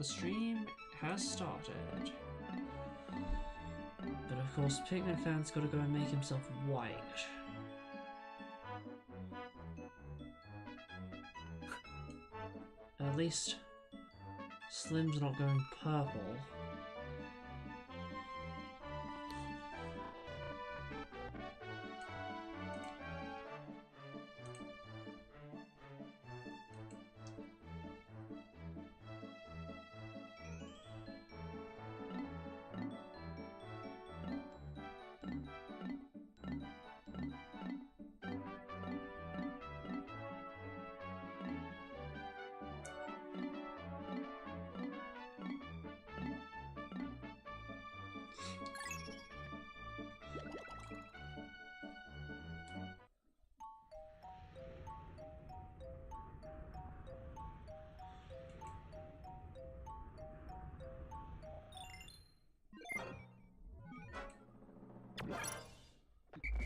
The stream has started. But of course, Pikmin fan's gotta go and make himself white. At least Slim's not going purple.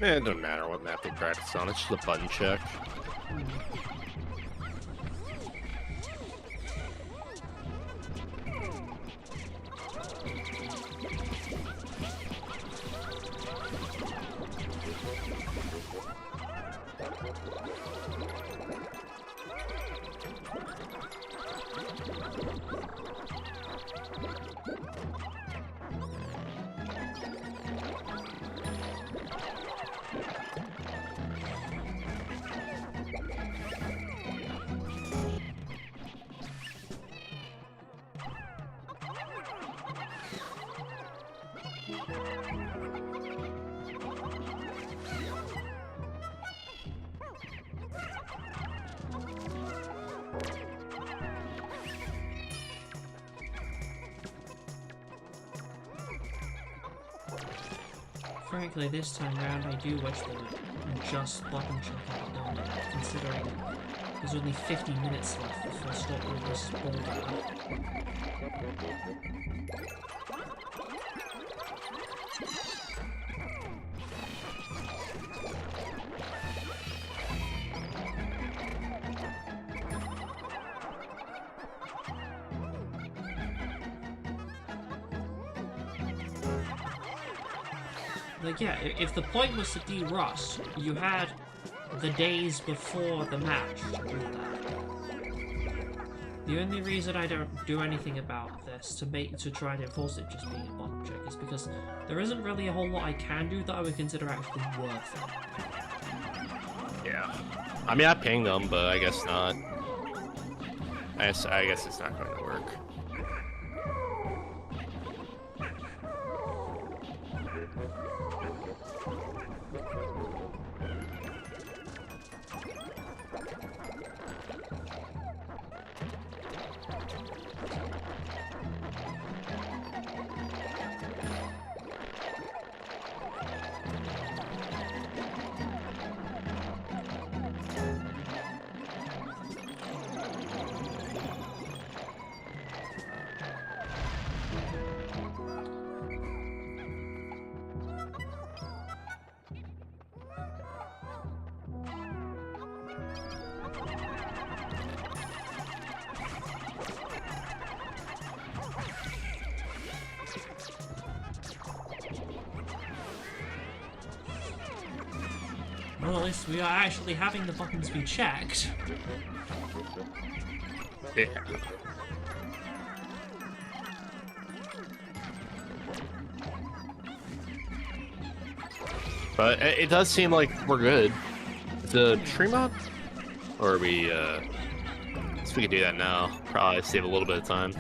It doesn't matter what map they practice on, it's just a button check. Frankly, this time round, I do wish they would just button check out done it, considering there's only 50 minutes left before Stockwood vs. Boulder. Like, yeah, if the point was to de-rust, you had the days before the match to do that. The only reason I don't do anything about this to try to enforce it just being a button check is because there isn't really a whole lot I can do that I would consider actually worth it. Yeah. I mean, I pinged them, but I guess not. I guess it's not going to work. Well, at least we are actually having the buttons be checked. Yeah. But it does seem like we're good. The tree mod? Or are we, guess we could do that now. Probably save a little bit of time.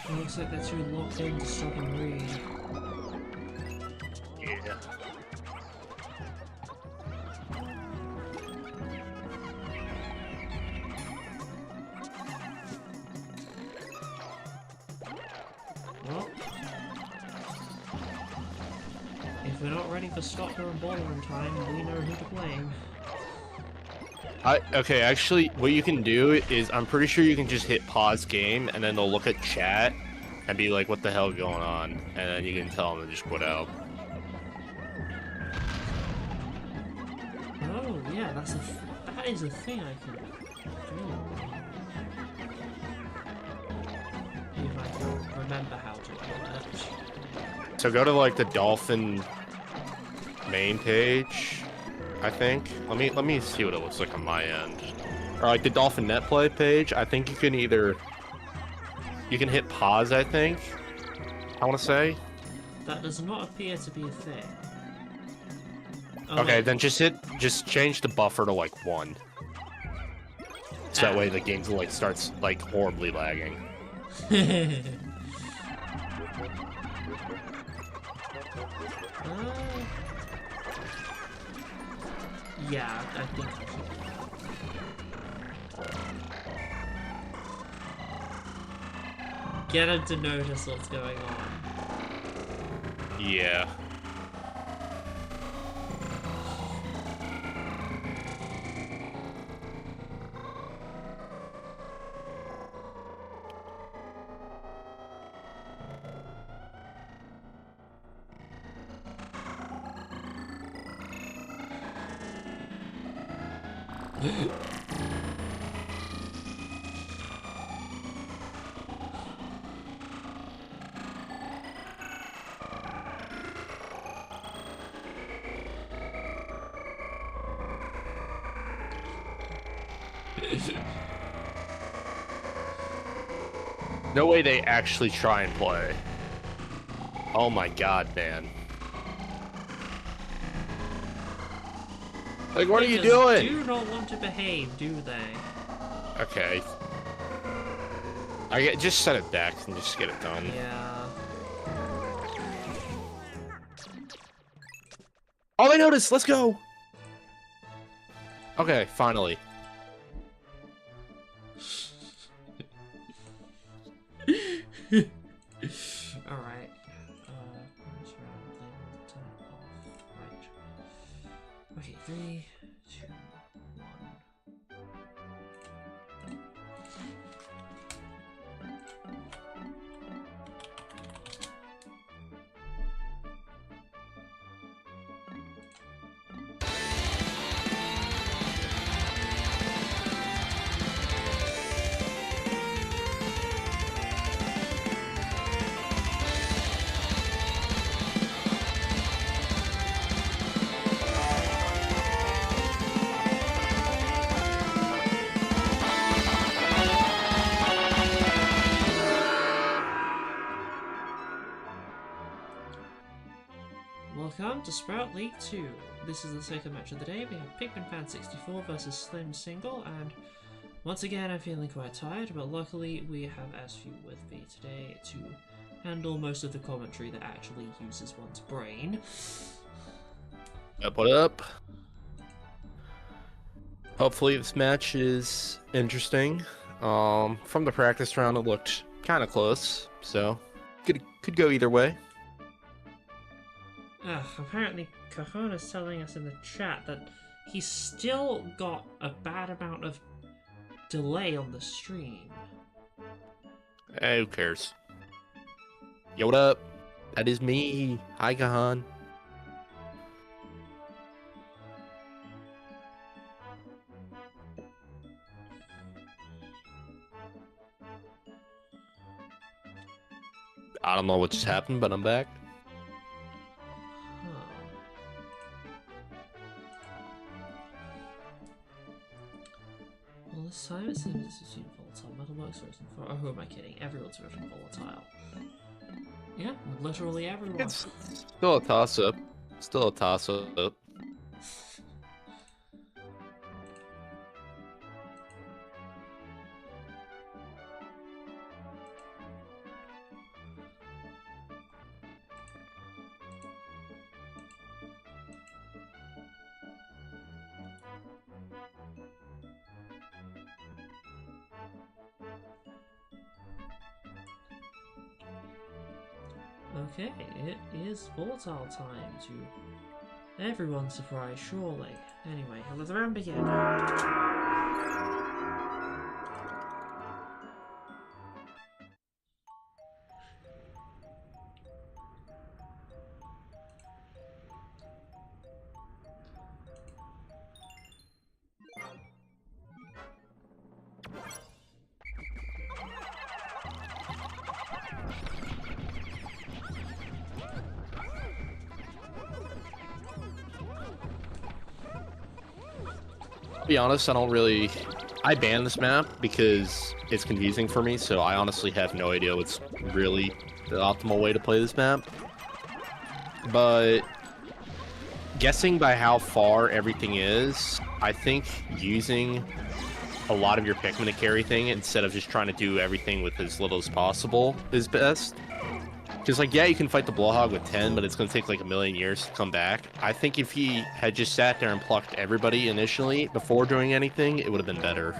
It looks like they're too locked in to stop and read. Yeah. Well, if we're not ready for Stopper and Baller in time, we know who to blame. Okay, actually, what you can do is, I'm pretty sure you can just hit pause game, and then they'll look at chat and be like, what the hell going on? And then you can tell them to just quit out. Oh, yeah, that is a thing I can do. If I can remember how to do it. So go to, like, the Dolphin main page, I think. Let me see what it looks like on my end. Or, like, the Dolphin net play page, I think you can hit pause, I think. I want to say. That does not appear to be a thing. Oh, Okay, wait. then just change the buffer to like 1. So that way the game like starts like horribly lagging. Yeah, I think I should. Get him to notice what's going on. Yeah. No way they actually try and play. Oh my god, man. Like, what are you doing? Do not want to behave, do they? Okay. Just set it back and just get it done. Yeah. Oh, I noticed! Let's go! Okay, finally. Alright. Right. Okay, 3, 2, 1. Welcome to Sprout League 2. This is the second match of the day. We have Pikmin Fan 64 versus Slim Single, and once again I'm feeling quite tired, but luckily we have Asfu with me today to handle most of the commentary that actually uses one's brain. What up? Hopefully this match is interesting. From the practice round it looked kind of close, so could go either way. Apparently Cajon is telling us in the chat that he's still got a bad amount of delay on the stream. Hey, who cares? Yo, what up? That is me. Hi, Cajon. I don't know what just happened, but I'm back. Well, this time it seems it's assumed volatile. Metalworks version 4. Oh, who am I kidding? Everyone's version volatile. Yeah, literally everyone. It's still a toss-up. Still a toss-up. Okay, it is portal time to everyone's surprise, surely. Anyway, let the round begin. To be honest, I banned this map because it's confusing for me, so I honestly have no idea what's really the optimal way to play this map. But guessing by how far everything is, I think using a lot of your Pikmin to carry thing instead of just trying to do everything with as little as possible is best. Because, like, yeah, you can fight the Blowhog with 10, but it's going to take, like, a million years to come back. I think if he had just sat there and plucked everybody initially before doing anything, it would have been better.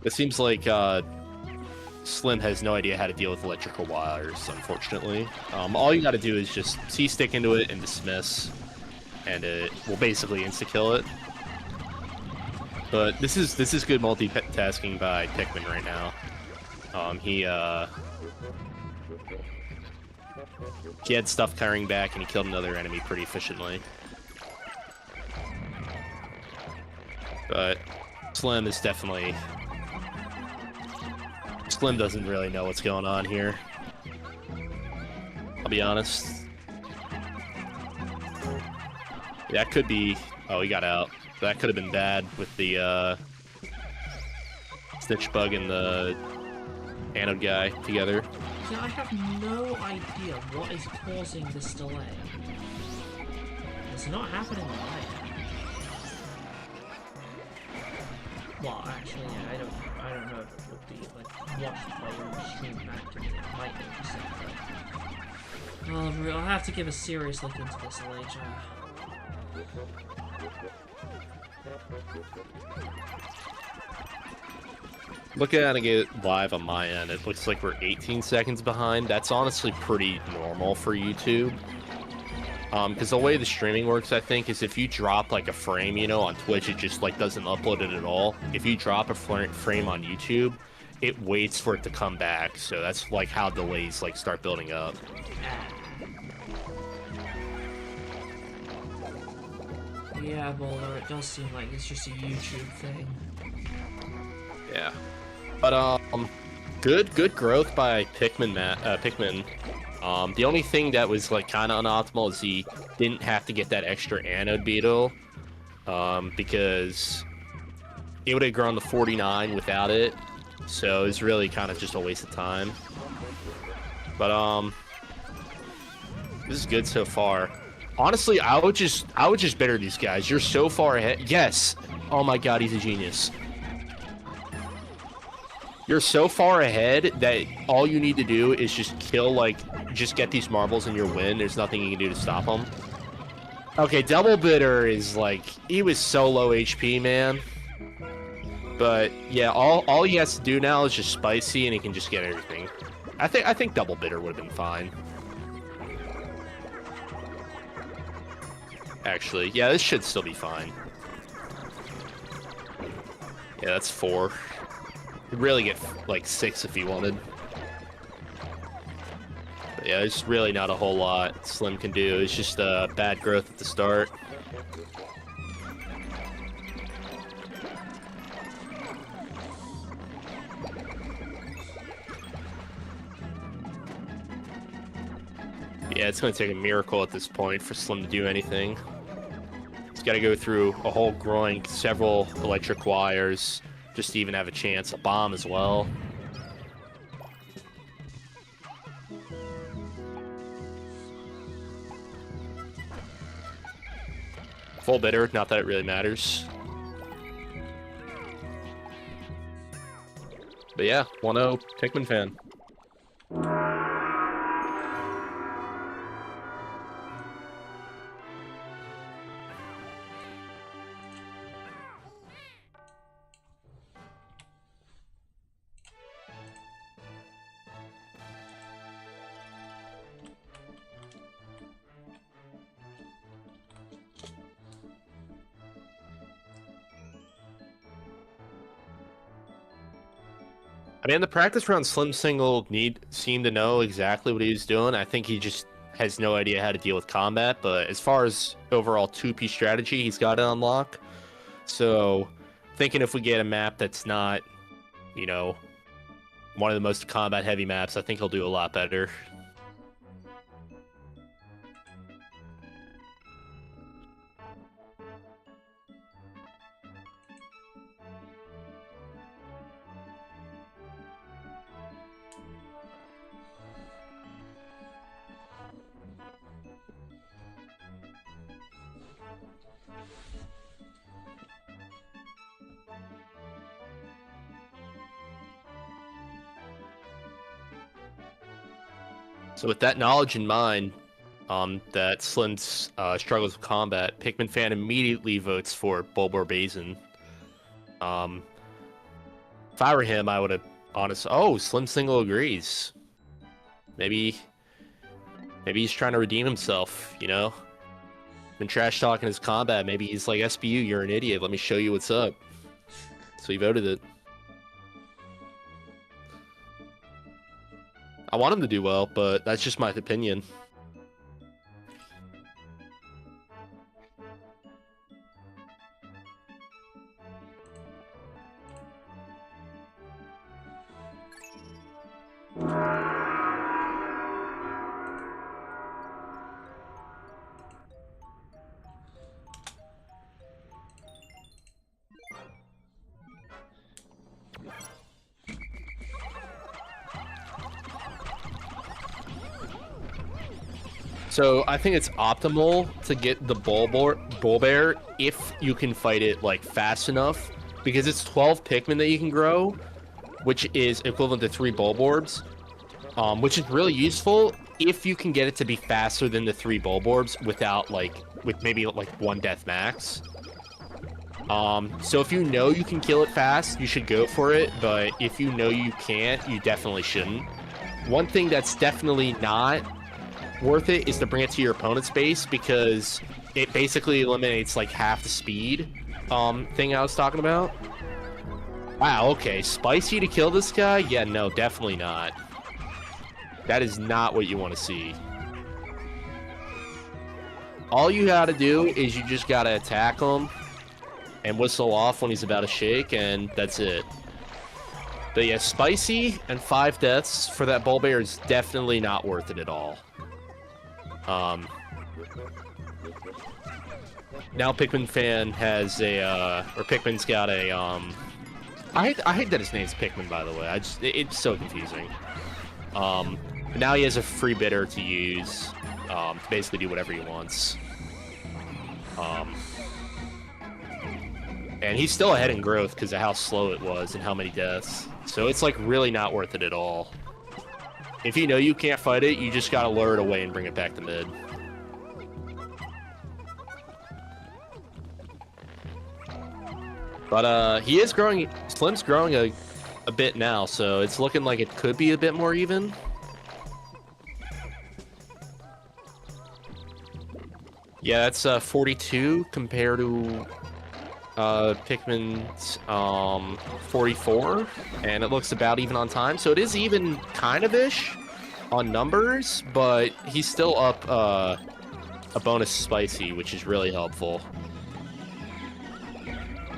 It seems like, Slim has no idea how to deal with electrical wires, unfortunately. All you gotta do is just C-stick into it and dismiss, and it will basically insta-kill it. But this is good multitasking by Pikmin right now. He had stuff carrying back, and he killed another enemy pretty efficiently. But Slim doesn't really know what's going on here. I'll be honest. That could be... Oh, he got out. That could have been bad with the Snitch Bug and the Anode guy together. Yeah, I have no idea what is causing this delay. It's not happening on my end. Well, actually, yeah, I don't know if it would be like watched by your stream activity. It might be something. I'll have to give a serious look into this later. Looking at it live on my end, it looks like we're 18 seconds behind. That's honestly pretty normal for YouTube. Because the way the streaming works, I think, is if you drop like a frame, you know, on Twitch, it just like doesn't upload it at all. If you drop a frame on YouTube, it waits for it to come back. So that's like how delays like start building up. Yeah, Boulder, it does seem like it's just a YouTube thing. Yeah. But, good growth by Pikmin. The only thing that was, like, kind of unoptimal is he didn't have to get that extra Anode Beetle, because it would have grown to 49 without it, so it's really kind of just a waste of time. But, this is good so far. Honestly, I would just bitter these guys. You're so far ahead. Yes! Oh my god, he's a genius. You're so far ahead that all you need to do is just kill, like, just get these marbles and you'll win. There's nothing you can do to stop them. Okay, Double Bitter is, like, he was so low HP, man. But, yeah, all he has to do now is just Spicy and he can just get everything. I think Double Bitter would have been fine. Actually, yeah, this should still be fine. Yeah, that's 4. You'd really get, like, 6 if you wanted. But yeah, there's really not a whole lot Slim can do. It's just bad growth at the start. Yeah, it's going to take a miracle at this point for Slim to do anything. He's got to go through a hole growing several electric wires just to even have a chance. A bomb as well. Full bitter, not that it really matters. But yeah, 1-0 Pikmin fan. I mean, the practice round, Slim Single seemed to know exactly what he was doing. I think he just has no idea how to deal with combat. But as far as overall 2P strategy, he's got it on lock. So, thinking if we get a map that's not, you know, one of the most combat-heavy maps, I think he'll do a lot better. So with that knowledge in mind, that Slim's struggles with combat, Pikmin fan immediately votes for Bulbor Basin. If I were him, I would have honestly. Oh, Slim Single agrees. Maybe he's trying to redeem himself. You know, been trash talking his combat. Maybe he's like, SBU, you're an idiot. Let me show you what's up. So he voted it. I want him to do well, but that's just my opinion. So I think it's optimal to get the Bulbear if you can fight it like fast enough, because it's 12 Pikmin that you can grow, which is equivalent to 3 Bulborbs, which is really useful if you can get it to be faster than the 3 Bulborbs without with maybe like 1 death max. So if you know you can kill it fast, you should go for it, but if you know you can't, you definitely shouldn't. One thing that's definitely not worth it is to bring it to your opponent's base, because it basically eliminates like half the speed thing I was talking about. Wow, okay, spicy to kill this guy? Yeah, no, definitely not. That is not what you want to see. All you gotta do is you just gotta attack him and whistle off when he's about to shake, and that's it. But yeah, spicy and 5 deaths for that Bulbear is definitely not worth it at all. Now Pikmin fan has a, or Pikmin's got a, I hate that his name's Pikmin, by the way. It's so confusing. Now he has a free bidder to use, to basically do whatever he wants. And he's still ahead in growth because of how slow it was and how many deaths. So it's like really not worth it at all. If you know you can't fight it, you just gotta lure it away and bring it back to mid. But he is growing. Slim's growing a bit now, so it's looking like it could be a bit more even. Yeah, that's 42 compared to Pikmin's 44, and it looks about even on time, so it is even kind of ish on numbers, but he's still up a bonus spicy, which is really helpful.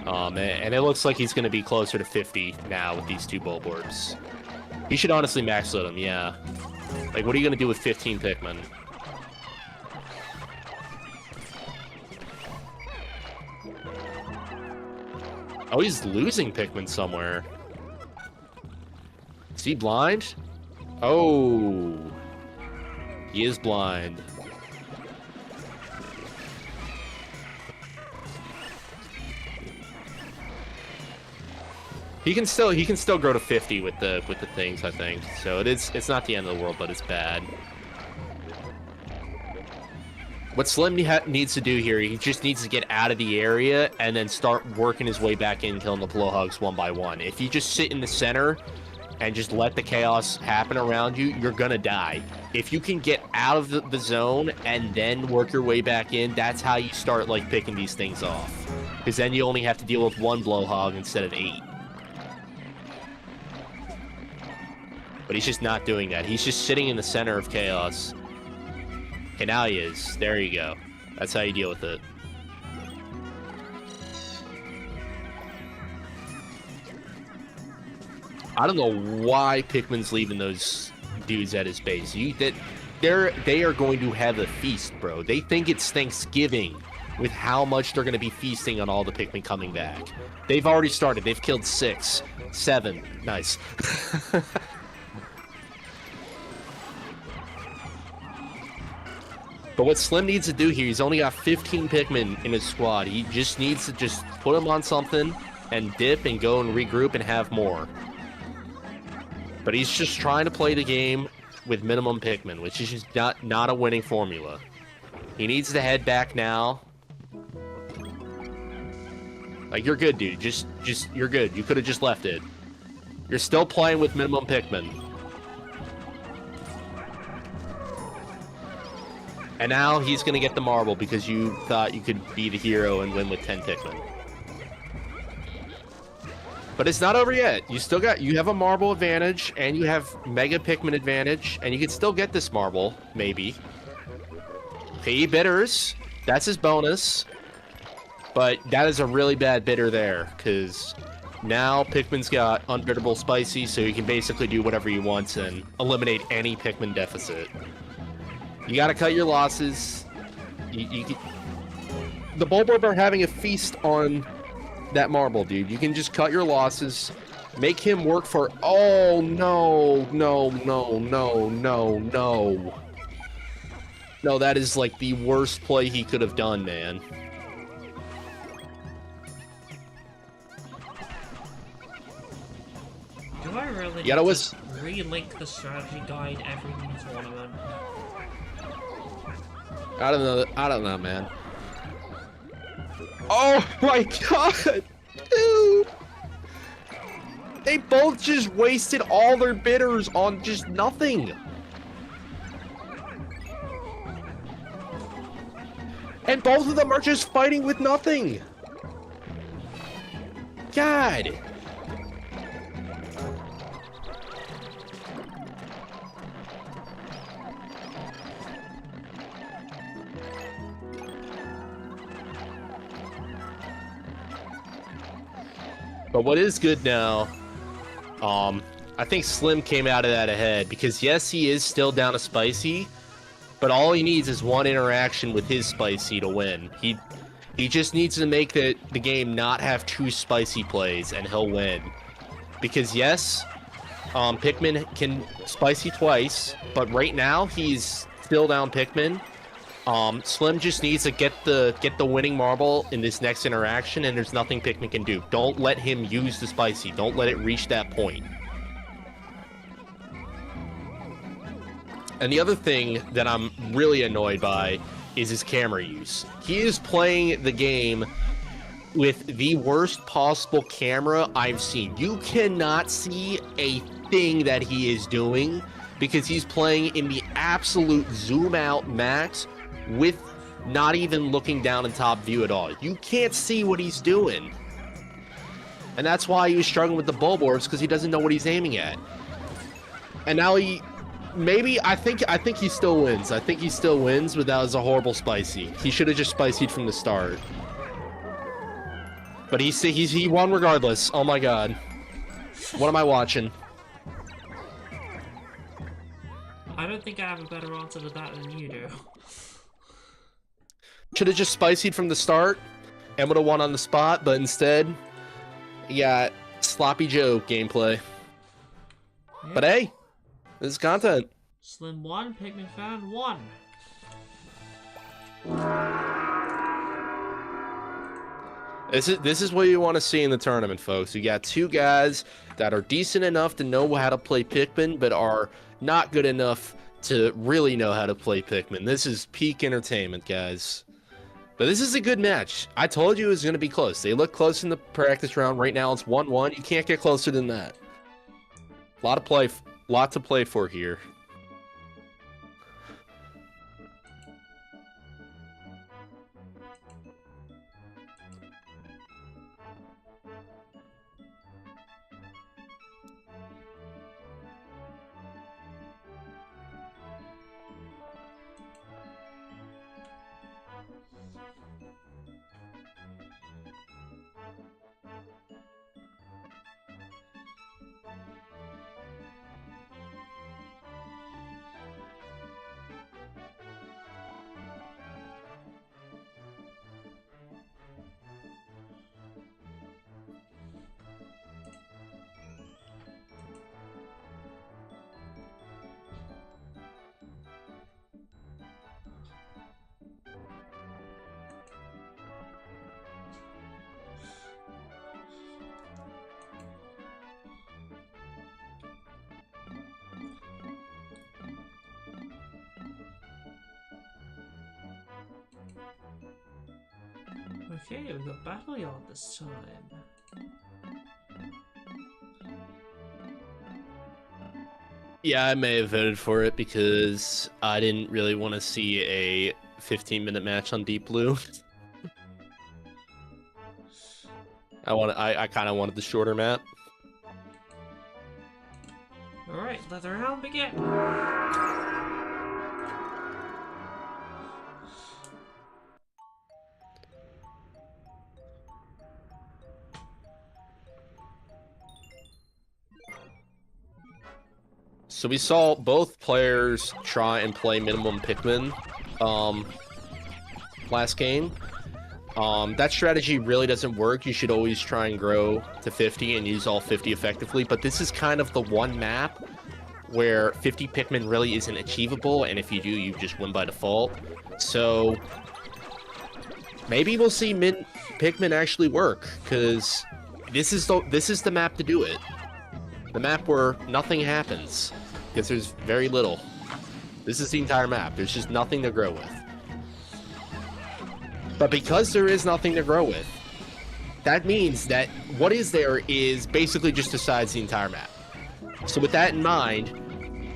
And it looks like he's going to be closer to 50 now with these 2 Bulborbs. He should honestly max load him, yeah. Like, what are you going to do with 15 Pikmin? Oh, he's losing Pikmin somewhere. Is he blind? Oh. He is blind. He can still grow to 50 with the things, I think. So it's not the end of the world, but it's bad. What Slim needs to do here, he just needs to get out of the area and then start working his way back in, killing the blowhogs one by one. If you just sit in the center and just let the chaos happen around you, you're gonna die. If you can get out of the zone and then work your way back in, that's how you start like picking these things off. Because then you only have to deal with 1 blowhog instead of 8. But he's just not doing that. He's just sitting in the center of chaos. Okay, now he is. There you go. That's how you deal with it. I don't know why Pikmin's leaving those dudes at his base. They are going to have a feast, bro. They think it's Thanksgiving with how much they're going to be feasting on all the Pikmin coming back. They've already started. They've killed 6, 7. Nice. But what Slim needs to do here, he's only got 15 Pikmin in his squad. He just needs to just put them on something and dip and go and regroup and have more. But he's just trying to play the game with minimum Pikmin, which is just not a winning formula. He needs to head back now. Like, you're good, dude. Just you're good. You could have just left it. You're still playing with minimum Pikmin. And now he's going to get the marble because you thought you could be the hero and win with 10 Pikmin. But it's not over yet. You have a marble advantage, and you have Mega Pikmin advantage, and you can still get this marble, maybe. Okay, bitters. That's his bonus. But that is a really bad bitter there, because now Pikmin's got unbittable spicy, so he can basically do whatever he wants and eliminate any Pikmin deficit. You gotta cut your losses. The Bulborb are having a feast on that marble, dude. You can just cut your losses, make him work for... Oh, no, no, no, no, no, no. No, that is like the worst play he could have done, man. Do I really need to relink the strategy guide every tournament? I don't know, man. Oh my god! Dude! They both just wasted all their bitters on just nothing. And both of them are just fighting with nothing. God. But what is good now, I think Slim came out of that ahead, because yes, he is still down to Spicy, but all he needs is one interaction with his Spicy to win. He just needs to make the game not have 2 Spicy plays, and he'll win. Because yes, Pikmin can Spicy twice, but right now he's still down Pikmin. Slim just needs to get the winning marble in this next interaction, and there's nothing Pikmin can do. Don't let him use the Spicy. Don't let it reach that point. And the other thing that I'm really annoyed by is his camera use. He is playing the game with the worst possible camera I've seen. You cannot see a thing that he is doing because he's playing in the absolute zoom out max with not even looking down in top view at all. You can't see what he's doing. And that's why he was struggling with the Bulborbs, because he doesn't know what he's aiming at. And now I think he still wins. I think he still wins, but that was a horrible Spicy. He should have just Spicied from the start. But he won regardless. Oh my god. What am I watching? I don't think I have a better answer to that than you do. Should have just Spicied from the start and would have won on the spot, but instead, you got Sloppy Joe gameplay. Yeah. But hey, this is content. Slim 1, Pikmin fan 1. This is what you want to see in the tournament, folks. You got 2 guys that are decent enough to know how to play Pikmin, but are not good enough to really know how to play Pikmin. This is peak entertainment, guys. But this is a good match. I told you it was going to be close. They look close in the practice round. Right now it's 1-1. You can't get closer than that. Lot to play for here. Okay, we've got Battle Yard this time. Yeah, I may have voted for it because I didn't really want to see a 15-minute match on Deep Blue. I kind of wanted the shorter map. Alright, let the round begin. So we saw both players try and play minimum Pikmin last game. That strategy really doesn't work. You should always try and grow to 50 and use all 50 effectively, but this is kind of the one map where 50 Pikmin really isn't achievable, and if you do, you just win by default. So maybe we'll see Pikmin actually work, because this is the map to do it. The map where nothing happens, because there's very little. This is the entire map. There's just nothing to grow with. But because there is nothing to grow with, that means that what is there is basically just decides the entire map. So with that in mind,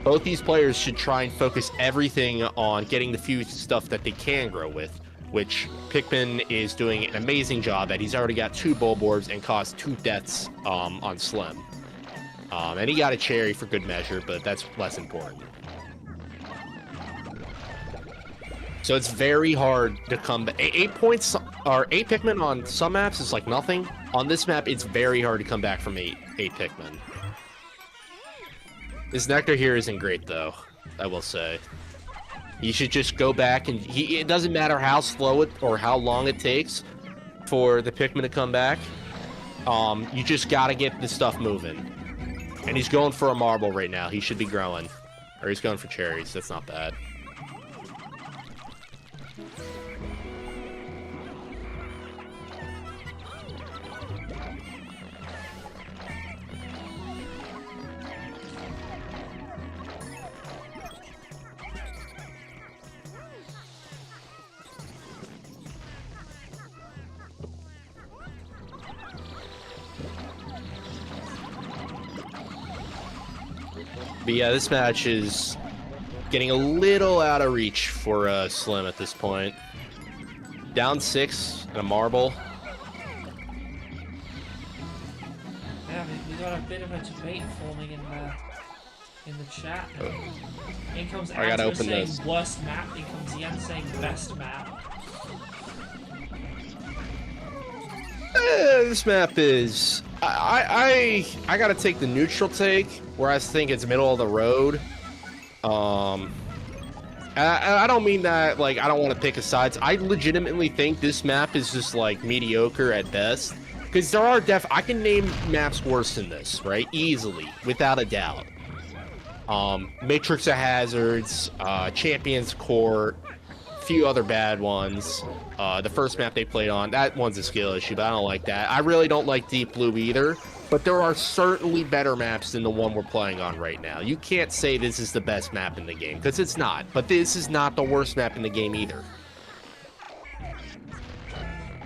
both these players should try and focus everything on getting the few stuff that they can grow with, which Pikmin is doing an amazing job at. He's already got 2 Bulborbs and caused 2 deaths on Slim. And he got a cherry for good measure, but that's less important. So it's very hard to come back. 8 points or 8 Pikmin on some maps is like nothing. On this map, it's very hard to come back from 8 Pikmin. This Nectar here isn't great, though, I will say. You should just go back and it doesn't matter how slow it or how long it takes for the Pikmin to come back. You just gotta get this stuff moving. And he's going for a marble right now. He should be growing. Or he's going for cherries. That's not bad. But yeah, this match is getting a little out of reach for Slim at this point. Down 6 and a marble. Yeah, we got a bit of a debate forming in the chat. In comes Anto saying this. Worst map. In comes Yen saying best map. This map is... I gotta take the neutral take, where I think it's middle of the road. I don't mean that, like, I don't want to pick a sides. I legitimately think this map is just, like, mediocre at best. Because there are I can name maps worse than this, right? Easily, without a doubt. Matrix of Hazards, Champions Court, a few other bad ones. The first map they played on, that one's a skill issue, but I don't like that. I really don't like Deep Blue either, but there are certainly better maps than the one we're playing on right now. You can't say this is the best map in the game, because it's not, but this is not the worst map in the game either.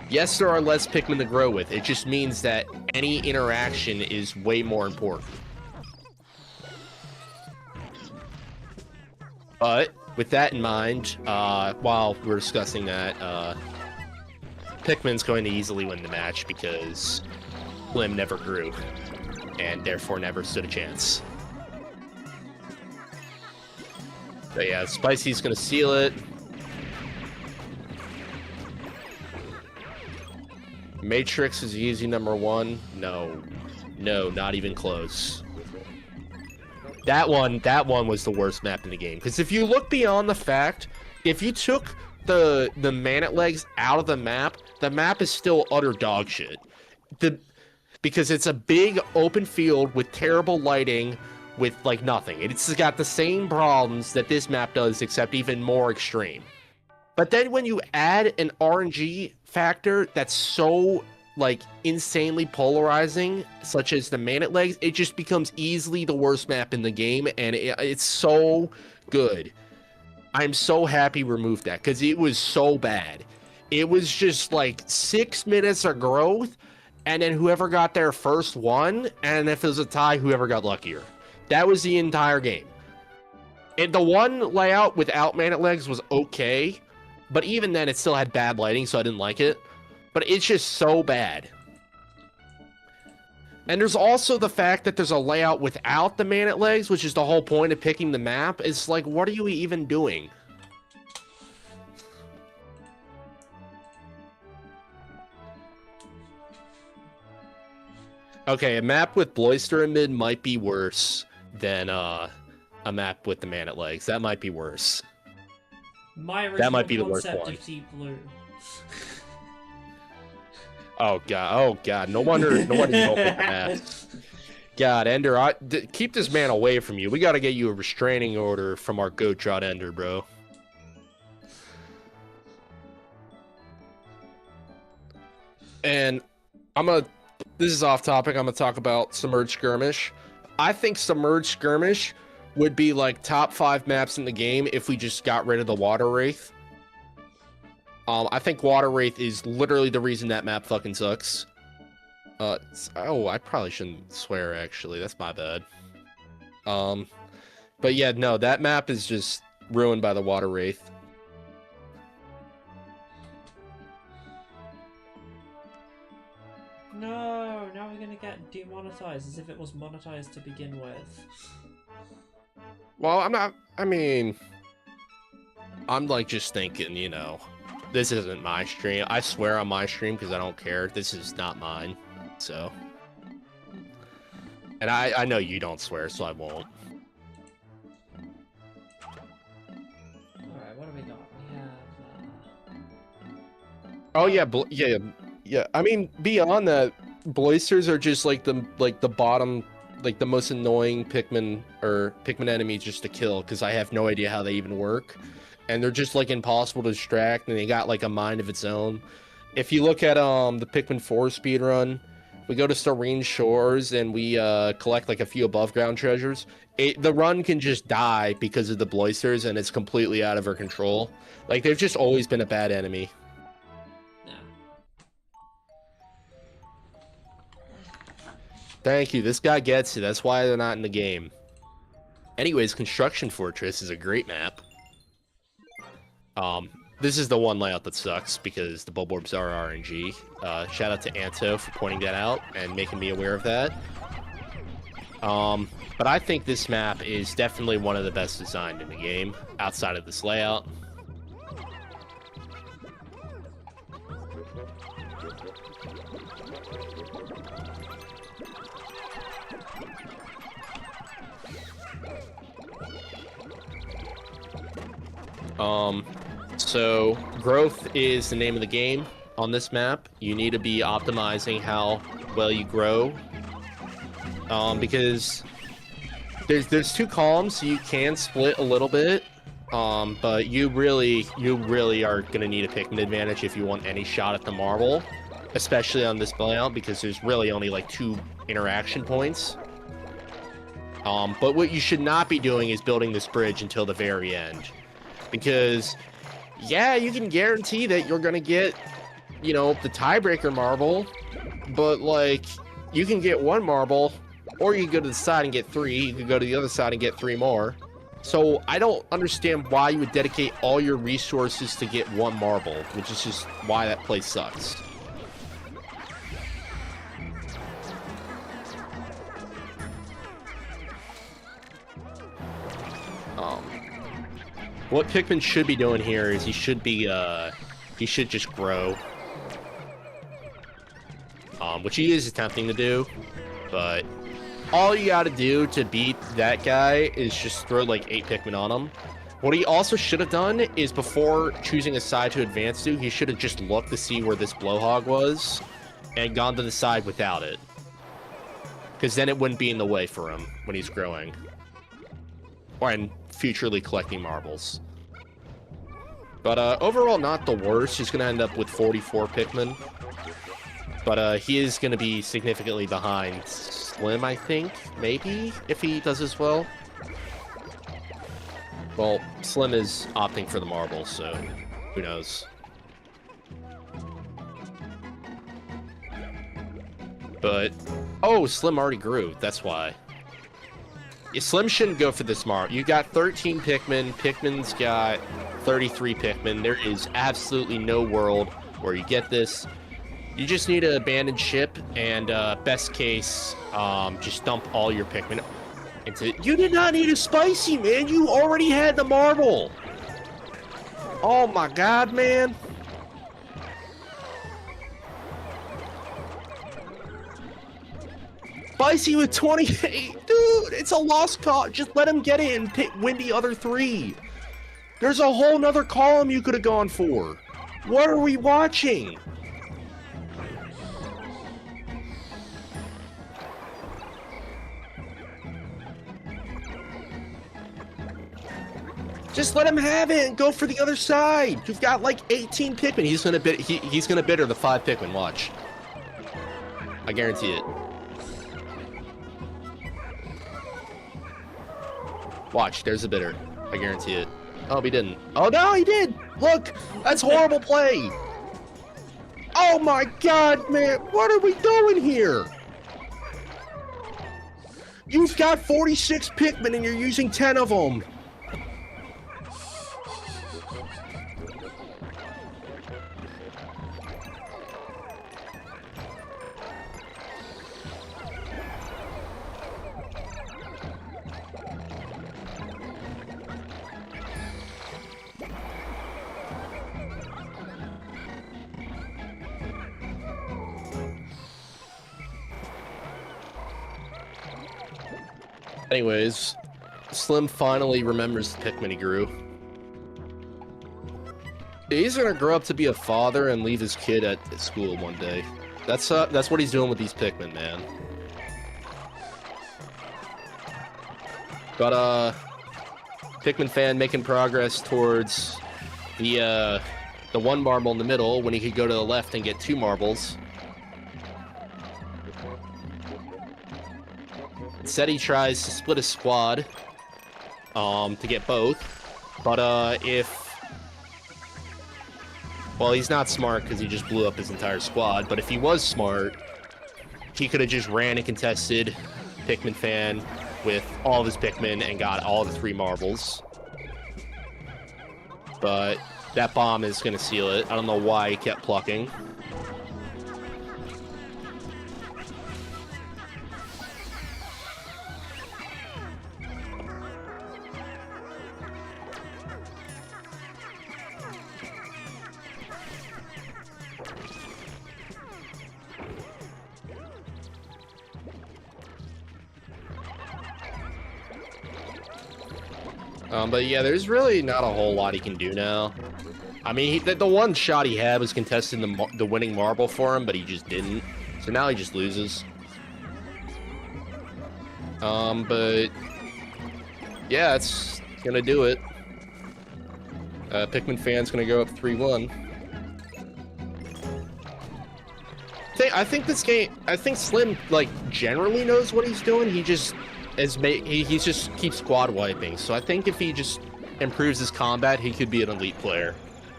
Yes, there are less Pikmin to grow with. It just means that any interaction is way more important. But with that in mind, while we're discussing that, Pikmin's going to easily win the match because Slim never grew and therefore never stood a chance. But yeah, Spicy's going to seal it. Matrix is easy number 1. No, not even close. That one was the worst map in the game. Because if you look beyond the fact, if you took the Manet legs out of the map is still utter dog shit. Because it's a big open field with terrible lighting, with like nothing. It's got the same problems that this map does, except even more extreme. But then when you add an RNG factor that's so like insanely polarizing, such as the Manet legs, it just becomes easily the worst map in the game, and it's so good. I'm so happy we removed that, because it was so bad. It was just like 6 minutes of growth, and then whoever got there first won, and if it was a tie, whoever got luckier. That was the entire game. And the one layout without Man-at Legs was okay, but even then it still had bad lighting, so I didn't like it. But it's just so bad. And there's also the fact that there's a layout without the Man-at Legs, which is the whole point of picking the map. It's like, what are you even doing? Okay, a map with Bloister in mid might be worse than a map with the Man-at Legs. That might be worse. My original That might be the worst concept one. of Deep Blue. Oh god! No wonder you don't pick that. God, Ender, keep this man away from you. We got to get you a restraining order from our goat trot Ender, bro. And this is off topic. I'm gonna talk about Submerged Skirmish. I think Submerged Skirmish would be like top 5 maps in the game if we just got rid of the Water Wraith. I think Water Wraith is literally the reason that map fucking sucks. Oh, I probably shouldn't swear, actually. That's my bad. But yeah, no, that map is just ruined by the Water Wraith. No, now we're gonna get demonetized as if it was monetized to begin with. Well, I'm like just thinking, you know, this isn't my stream. I swear on my stream because I don't care. This is not mine, so. And I know you don't swear, so I won't. Alright, what do we got? We have... Oh yeah, yeah. I mean, beyond that, Bloisters are just like the bottom, like the most annoying Pikmin enemies just to kill because I have no idea how they even work. And they're just like impossible to distract, and they got like a mind of its own. If you look at the Pikmin 4 speedrun, we go to Serene Shores and we collect like a few above ground treasures. The run can just die because of the Bloisters, and it's completely out of our control. Like they've just always been a bad enemy. Yeah. Thank you. This guy gets it. That's why they're not in the game. Anyways, Construction Fortress is a great map. This is the one layout that sucks because the Bulborbs are RNG. Shout out to Anto for pointing that out and making me aware of that. But I think this map is definitely one of the best designed in the game outside of this layout. So growth is the name of the game on this map. You need to be optimizing how well you grow. Because there's 2 columns, so you can split a little bit. But you really are gonna need a Pikmin advantage if you want any shot at the marble, especially on this layout because there's really only like 2 interaction points. But what you should not be doing is building this bridge until the very end. Because, yeah, you can guarantee that you're going to get, you know, the tiebreaker marble, but, like, you can get 1 marble, or you can go to the side and get 3, you can go to the other side and get 3 more. So, I don't understand why you would dedicate all your resources to get 1 marble, which is just why that place sucks. What Pikmin should be doing here is he should just grow. Which he is attempting to do, but all you gotta do to beat that guy is just throw like 8 Pikmin on him. What he also should have done is before choosing a side to advance to, he should have just looked to see where this Blowhog was and gone to the side without it. Because then it wouldn't be in the way for him when he's growing. Or in futurely collecting marbles. But overall, not the worst. He's going to end up with 44 Pikmin. But he is going to be significantly behind Slim, I think. Maybe, if he does as well. Well, Slim is opting for the marble, so who knows. But oh, Slim already grew. That's why. Yeah, Slim shouldn't go for this mark. You got 13 Pikmin. Pikmin's got 33 Pikmin. There is absolutely no world where you get this. You just need to abandon ship and best case, just dump all your Pikmin into. You did not need a spicy, man. You already had the marble. Oh my god, man. Spicy with 28. Dude, it's a lost cause. Just let him get it and win the other 3. There's a whole nother column you could have gone for. What are we watching? Just let him have it and go for the other side. You've got like 18 Pikmin. He's gonna bid. He's gonna bidder the 5 Pikmin. Watch. I guarantee it. Watch. There's a bidder. I guarantee it. Oh, he didn't. Oh no, he did. Look, that's horrible play. Oh my god, man. What are we doing here? You've got 46 Pikmin and you're using 10 of them. Anyways, Slim finally remembers the Pikmin he grew. He's gonna grow up to be a father and leave his kid at school one day. That's what he's doing with these Pikmin, man. But Pikmin fan making progress towards the 1 marble in the middle when he could go to the left and get 2 marbles. Instead, he tries to split a squad to get both. But well, he's not smart because he just blew up his entire squad. But if he was smart, he could have just ran and contested Pikmin fan with all of his Pikmin and got all the 3 marbles. But that bomb is going to seal it. I don't know why he kept plucking. But yeah, there's really not a whole lot he can do now. I mean, the one shot he had was contesting the winning marble for him, but he just didn't. So now he just loses. But yeah, it's gonna do it. Pikmin fan's gonna go up 3-1. I think this game. I think Slim like generally knows what he's doing. He just he just keeps squad wiping. So I think if he just improves his combat, he could be an elite player.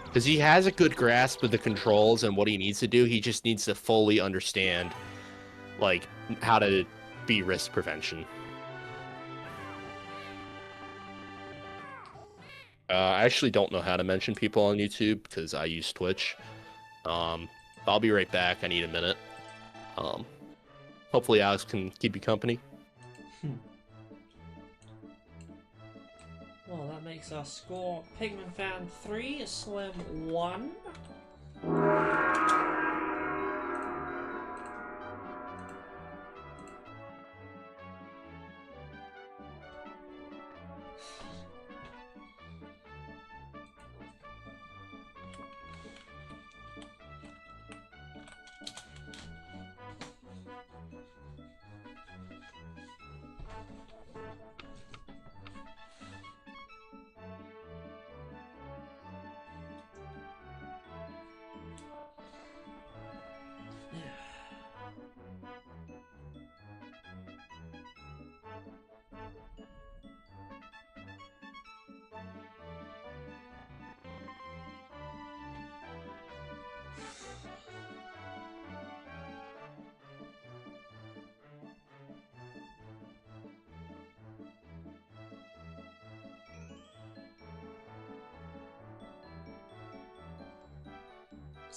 Because he has a good grasp of the controls and what he needs to do. He just needs to fully understand, like, how to be risk prevention. I actually don't know how to mention people on YouTube because I use Twitch. I'll be right back. I need a minute. Hopefully Alex can keep you company. Well, that makes our score Pikmin fan 3, Slim 1.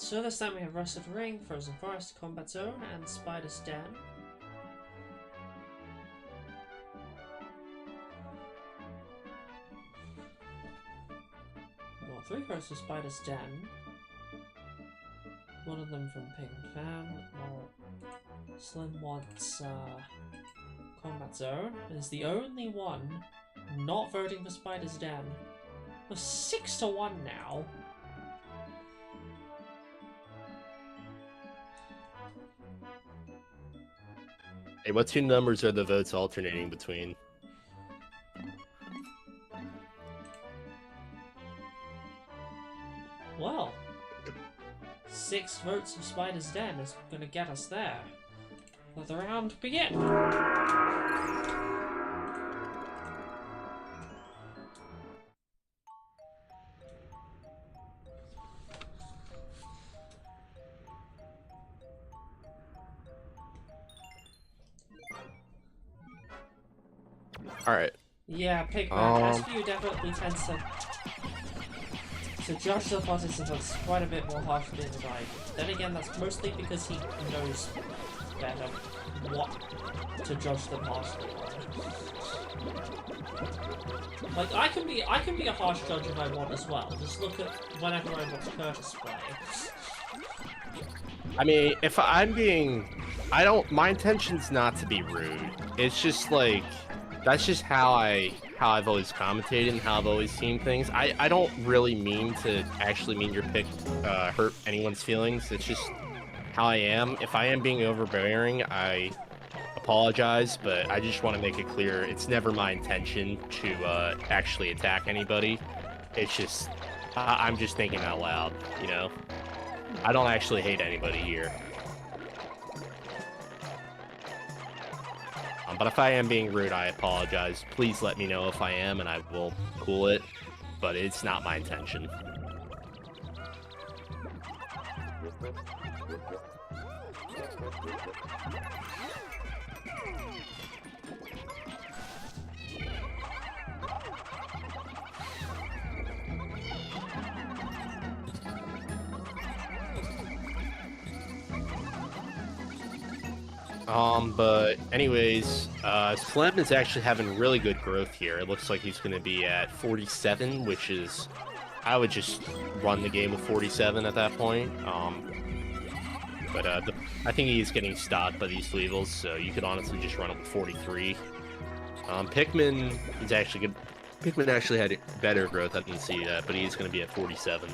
So this time we have Rusted Ring, Frozen Forest, Combat Zone, and Spider's Den. Well, 3 cards for Spider's Den. One of them from Pikmin Fan. Well, Slim wants Combat Zone. Is the only one not voting for Spider's Den. We're 6-1 now. Hey, what 2 numbers are the votes alternating between? Well, 6 votes for Spider's Den is gonna get us there. Let the round begin! Alright. Yeah, Pikmin, SVU definitely tends to judge the participants quite a bit more harshly than I do. Then again, that's mostly because he knows better what to judge them harshly on. Like, I can be a harsh judge if I want as well. Just look at whenever I watch Curtis play. I mean, if I'm being... my intention's not to be rude. It's just like... That's just how I've always commentated and how I've always seen things. I don't really mean to actually mean your pick hurt anyone's feelings. It's just how I am. If I am being overbearing, I apologize, but I just want to make it clear it's never my intention to actually attack anybody. It's just I'm just thinking out loud, you know? I don't actually hate anybody here. But if I am being rude, I apologize. Please let me know if I am, and I will cool it. But it's not my intention. But anyways, Slim is actually having really good growth here. It looks like he's going to be at 47, which is, I would just run the game with 47 at that point. But I think he's getting stopped by these Weevils, so you could honestly just run it with 43. Pikmin is actually good. Pikmin actually had better growth. I didn't see that, but he's going to be at 47.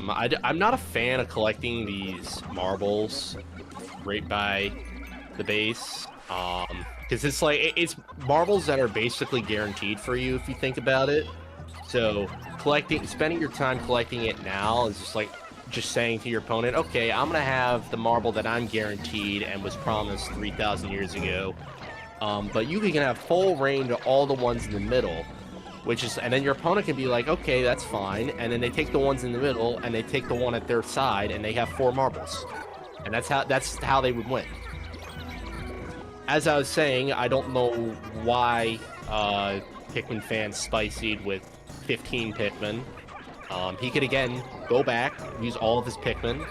I'm not a fan of collecting these marbles right by the base, because it's like it's marbles that are basically guaranteed for you if you think about it. So spending your time collecting it now is just saying to your opponent, okay, I'm gonna have the marble that I'm guaranteed and was promised 3,000 years ago, but you can have full reign to all the ones in the middle. And then your opponent can be like, okay, that's fine. And then they take the ones in the middle, and they take the one at their side, and they have 4 marbles. And that's how they would win. As I was saying, I don't know why Pikmin fans spicied with 15 Pikmin. He could, again, go back, use all of his Pikmin,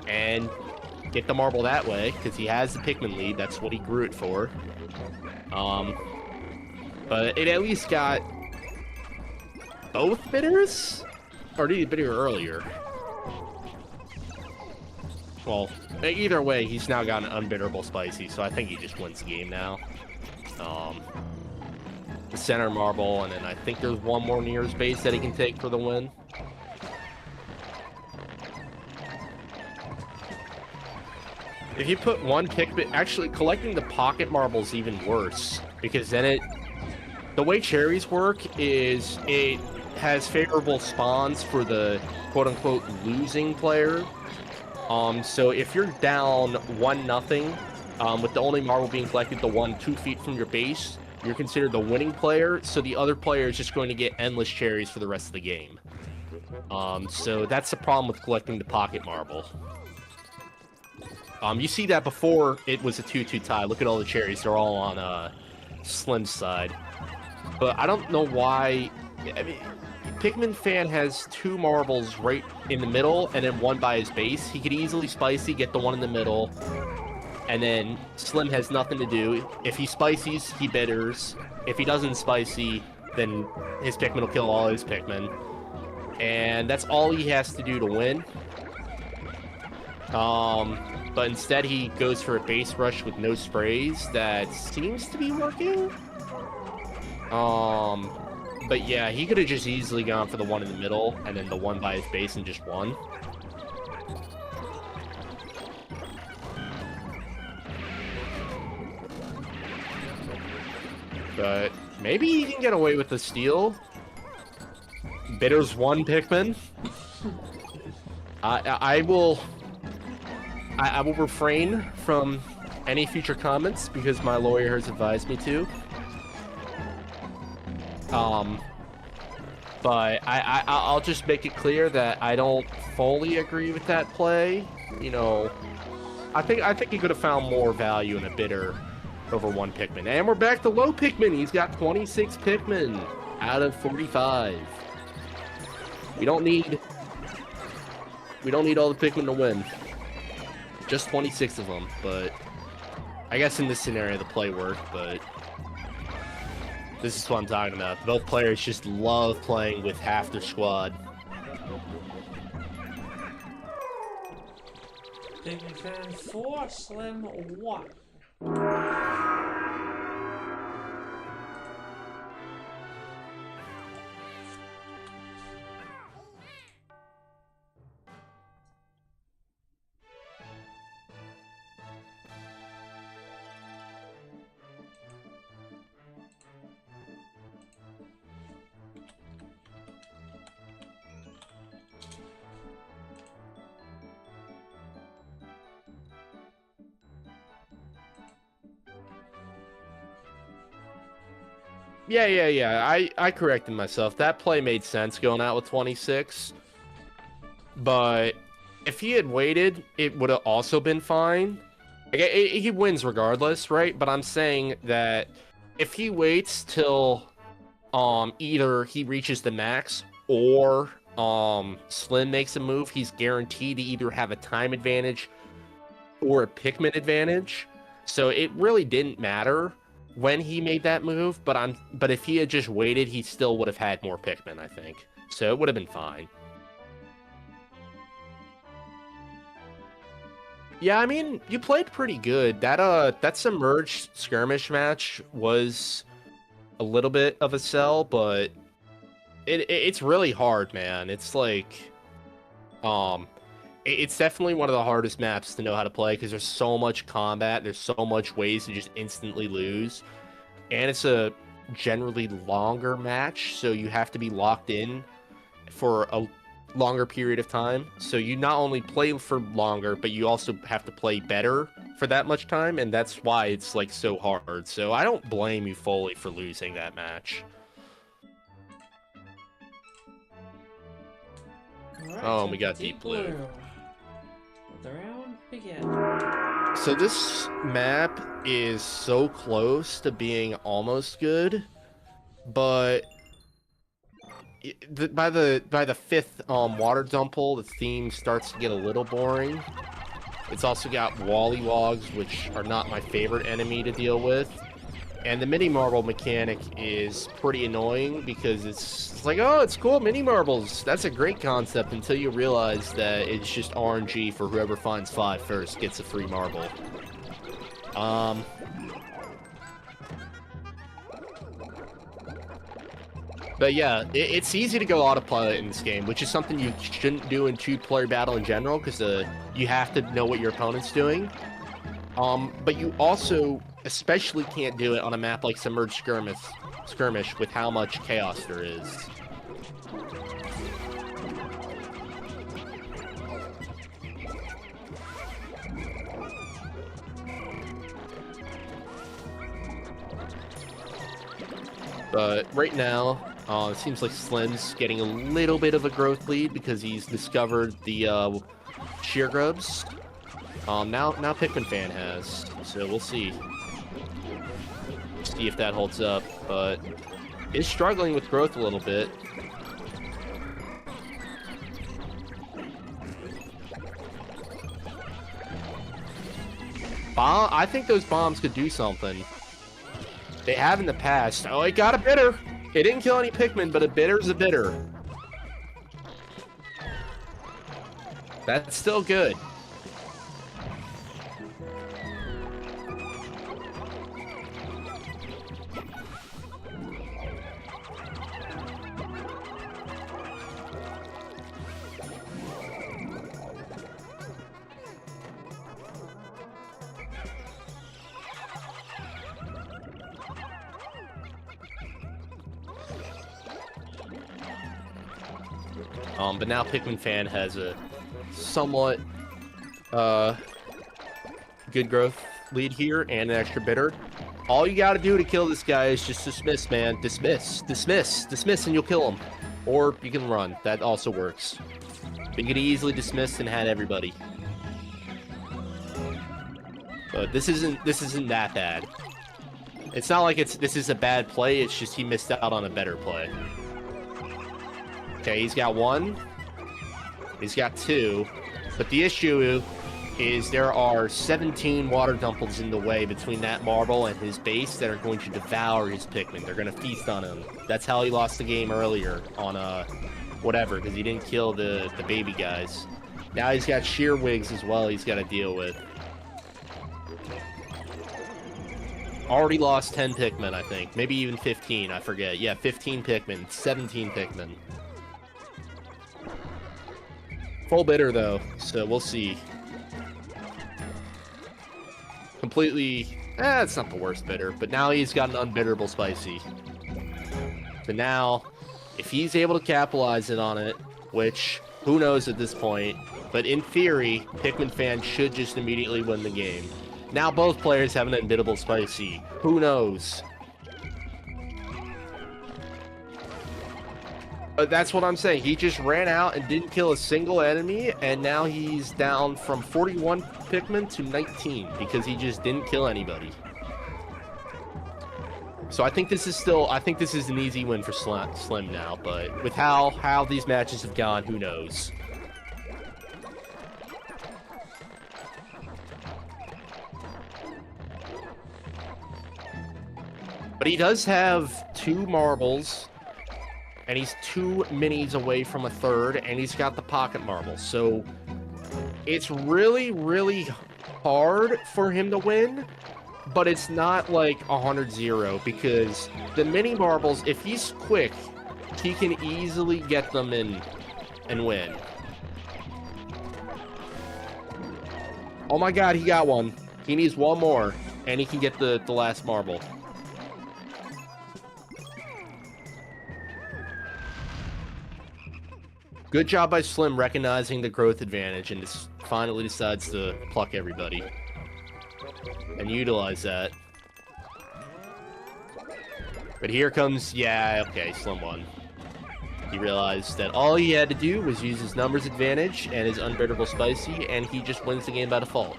and get the marble that way, because he has the Pikmin lead. That's what he grew it for. But it at least got both bitters? Or did he bitter earlier? Well, either way, he's now got an unbitterable spicy, so I think he just wins the game now. The center marble, and then I think there's one more near his base that he can take for the win. If you put one Pikmin... Actually, collecting the pocket marble is even worse, because then the way cherries work is it has favorable spawns for the quote-unquote losing player. So if you're down 1-0, with the only marble being collected the one 2 feet from your base, you're considered the winning player, so the other player is just going to get endless cherries for the rest of the game. So that's the problem with collecting the pocket marble. You see that before it was a 2-2 tie. Look at all the cherries. They're all on Slim's side. But I don't know why. I mean, Pikmin fan has 2 marbles right in the middle and then 1 by his base. He could easily spicy, get the 1 in the middle, and then Slim has nothing to do. If he spicies, he bitters. If he doesn't spicy, then his Pikmin will kill all his Pikmin. And that's all he has to do to win. But instead he goes for a base rush with no sprays. That seems to be working. But yeah, he could have just easily gone for the 1 in the middle and then the 1 by his base and just won. But maybe he can get away with the steal. Bitter's 1 Pikmin. I will refrain from any future comments because my lawyer has advised me to. But I'll just make it clear that I don't fully agree with that play. You know, I think he could have found more value in a bitter over 1 Pikmin. And we're back to low Pikmin. He's got 26 Pikmin out of 45. We don't need all the Pikmin to win. Just 26 of them, but I guess in this scenario the play worked, but this is what I'm talking about. Both players just love playing with half their squad. Pikmin fan 4, Slim 1. Yeah. I corrected myself. That play made sense going out with 26. But if he had waited, it would have also been fine. He wins regardless, right? But I'm saying that if he waits till either he reaches the max or Slim makes a move, he's guaranteed to either have a time advantage or a Pikmin advantage. So it really didn't matter when he made that move, but if he had just waited, he still would have had more Pikmin, I think. So it would have been fine. Yeah, I mean, you played pretty good. That submerged skirmish match was a little bit of a sell, but it's really hard, man. It's like it's definitely one of the hardest maps to know how to play because there's so much combat, there's so much ways to just instantly lose, and it's a generally longer match, so you have to be locked in for a longer period of time. So you not only play for longer, but you also have to play better for that much time, and that's why it's like so hard. So I don't blame you fully for losing that match. Right, oh, we got deep blue. Let the round begin. So this map is so close to being almost good, but by the 5th water dumple, the theme starts to get a little boring. It's also got Wallywogs, which are not my favorite enemy to deal with. And the mini marble mechanic is pretty annoying because it's like, oh, it's cool, mini marbles. That's a great concept until you realize that it's just RNG for whoever finds 5 first gets a free marble. But yeah, it's easy to go autopilot in this game, which is something you shouldn't do in 2-player battle in general because you have to know what your opponent's doing. But you also especially can't do it on a map like Submerged Skirmish with how much chaos there is. But right now, it seems like Slim's getting a little bit of a growth lead because he's discovered the sheer grubs. Now Pikmin fan has, so we'll see. see if that holds up, but is struggling with growth a little bit. I think those bombs could do something. They have in the past. Oh, it got a bitter. It didn't kill any Pikmin, but a bitter's a bitter. That's still good. But now Pikmin Fan has a somewhat good growth lead here and an extra bitter. All you gotta do to kill this guy is just dismiss, man. Dismiss, and you'll kill him. Or you can run. That also works. But you could easily dismiss and had everybody. But this isn't that bad. It's not like this is a bad play, it's just he missed out on a better play. Okay, he's got one. He's got two. But the issue is there are 17 water dumples in the way between that marble and his base that are going to devour his Pikmin. They're going to feast on him. That's how he lost the game earlier on whatever, because he didn't kill the baby guys. Now he's got sheer wigs as well he's got to deal with. Already lost 10 Pikmin, I think. Maybe even 15, I forget. Yeah, 15 Pikmin, 17 Pikmin. Full bitter, though, so we'll see. Completely... it's not the worst bitter, but now he's got an unbitterable spicy. But now, if he's able to capitalize it on it, which, who knows at this point, but in theory, Pikmin Fan should just immediately win the game. Now both players have an unbiddable spicy. Who knows? But that's what I'm saying. He just ran out and didn't kill a single enemy, and now he's down from 41 Pikmin to 19 because he just didn't kill anybody. So I think this is an easy win for Slim now, but with how these matches have gone, who knows? But he does have 2 marbles, and he's 2 minis away from a third, and he's got the pocket marble. So it's really, really hard for him to win, but it's not like 100-0 because the mini marbles, if he's quick, he can easily get them in and win. Oh my god, he got one. He needs one more, and he can get the last marble. Good job by Slim recognizing the growth advantage and just finally decides to pluck everybody and utilize that. But here comes, yeah, okay, Slim won. He realized that all he had to do was use his numbers advantage and his unbearable spicy, and he just wins the game by default.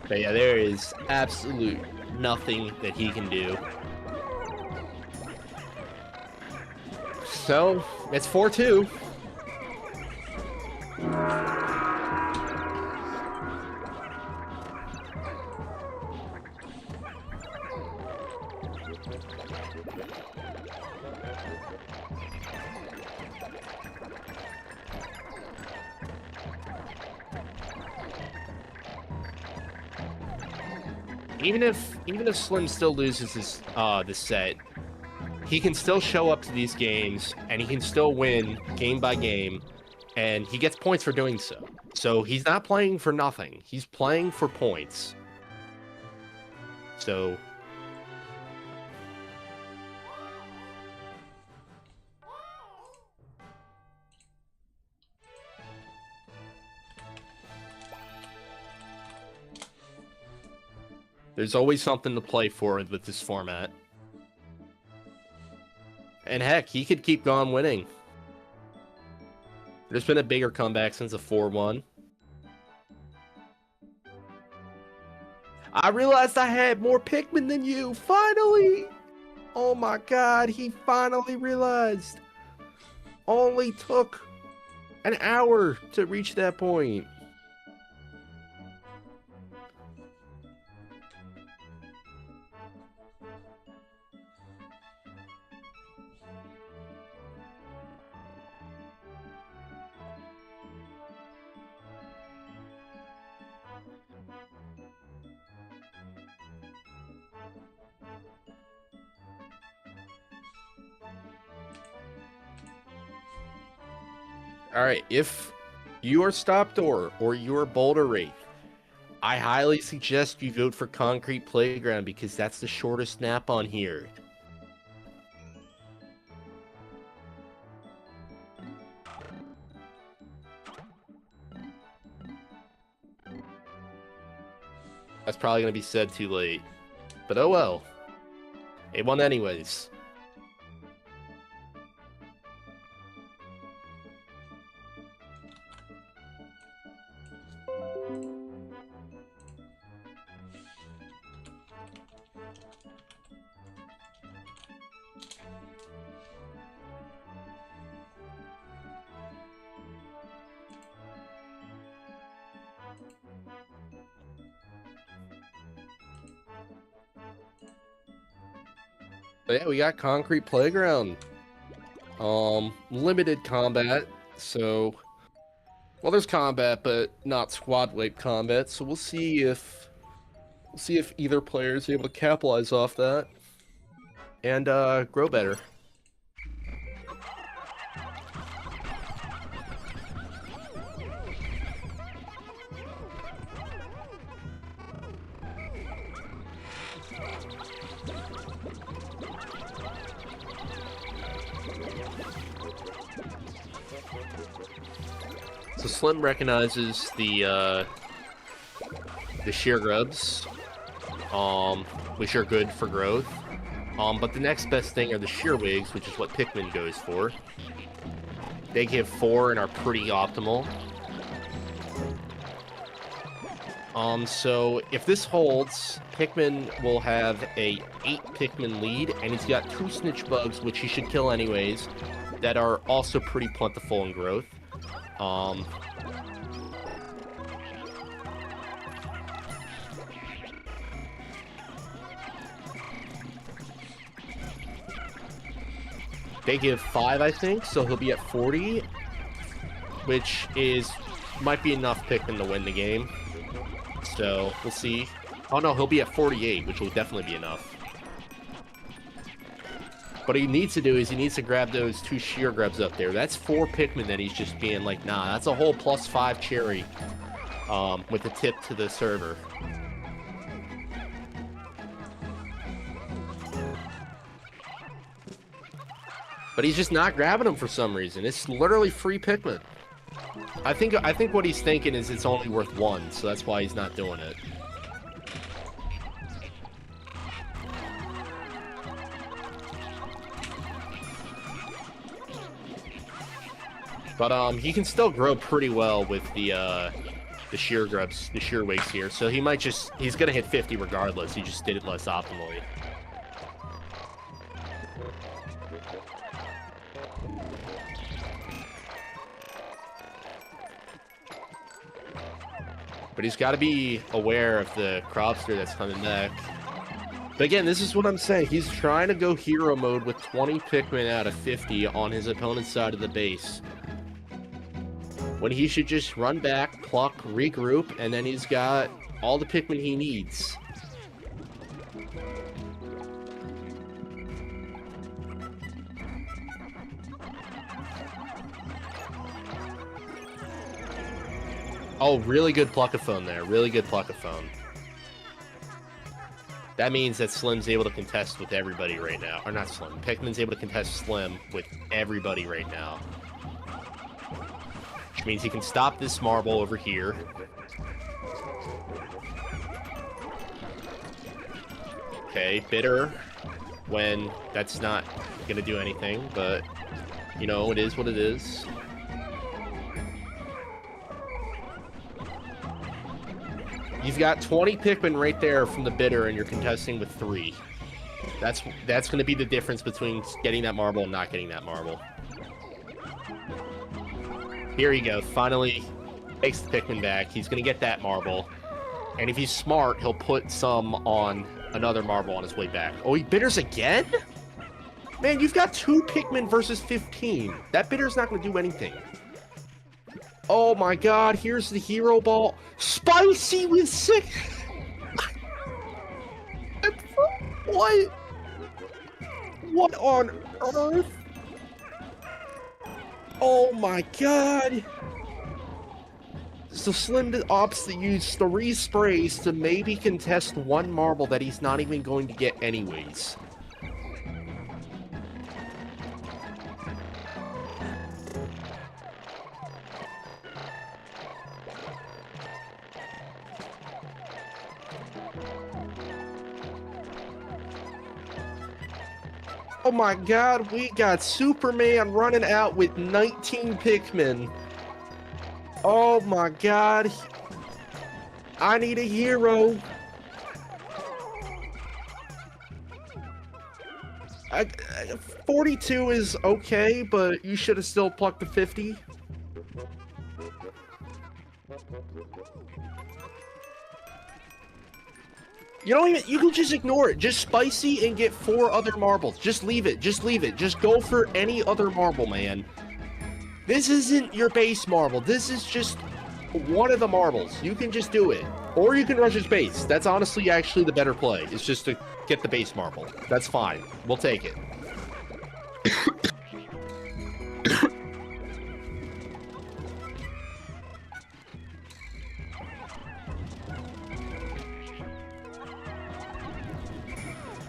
But yeah, there is absolute nothing that he can do. So, it's 4-2. Even if Slim still loses this set, he can still show up to these games and he can still win game by game, and he gets points for doing so. So he's not playing for nothing. He's playing for points. So There's always something to play for with this format. And heck, he could keep going winning. There's been a bigger comeback since a 4-1. I realized I had more Pikmin than you, finally! Oh my god, he finally realized. Only took an hour to reach that point. Alright, if you are Stop Door or you are Boulder Wraith, I highly suggest you vote for Concrete Playground because that's the shortest nap on here. That's probably going to be said too late. But oh well. It won anyways. But yeah, we got Concrete Playground. Limited combat, so... Well, there's combat, but not squad wipe combat, so we'll see if either player is able to capitalize off that and grow better. So Slim recognizes the shear grubs, which are good for growth. But the next best thing are the shear wigs, which is what Pikmin goes for. They give 4 and are pretty optimal. So if this holds, Pikmin will have a 8 Pikmin lead, and he's got 2 snitch bugs, which he should kill anyways, that are also pretty plentiful in growth. They give 5, I think, so he'll be at 40, which might be enough Pikmin to win the game. So we'll see. Oh no, he'll be at 48, which will definitely be enough. What he needs to do is he needs to grab those 2 shear grubs up there. That's 4 Pikmin that he's just being like, nah, that's a whole +5 cherry with the tip to the server. But he's just not grabbing them for some reason. It's literally free Pikmin. I think what he's thinking is it's only worth 1, so that's why he's not doing it. But he can still grow pretty well with the shear grubs, the shear wigs here. So he's gonna hit 50 regardless. He just did it less optimally. But he's got to be aware of the Cropster that's coming back. But again, this is what I'm saying. He's trying to go hero mode with 20 Pikmin out of 50 on his opponent's side of the base, when he should just run back, pluck, regroup, and then he's got all the Pikmin he needs. Oh, really good Pluckaphone there. Really good Pluckaphone. That means that Slim's able to contest with everybody right now. Or not Slim. Pikmin's able to contest Slim with everybody right now. Which means he can stop this marble over here. Okay, bitter when that's not gonna do anything, but you know, it is what it is. You've got 20 Pikmin right there from the bitter, and you're contesting with 3. That's gonna be the difference between getting that marble and not getting that marble. Here you go. Finally takes the Pikmin back. He's gonna get that marble. And if he's smart, he'll put some on another marble on his way back. Oh, he bitters again? Man, you've got 2 Pikmin versus 15. That bitter's not going to do anything. Oh my god, here's the hero ball. Spicy with 6! What? What on earth? Oh my god. So Slim opts to use 3 sprays to maybe contest 1 marble that he's not even going to get anyways. Oh my god, we got Superman running out with 19 Pikmin. Oh my god. I need a hero. 42 is okay, but you should have still plucked the 50. You don't even, you can just ignore it. Just spicy and get 4 other marbles. Just leave it. Just leave it. Just go for any other marble, man. This isn't your base marble. This is just one of the marbles. You can just do it. Or you can rush his base. That's honestly actually the better play. It's just to get the base marble. That's fine. We'll take it.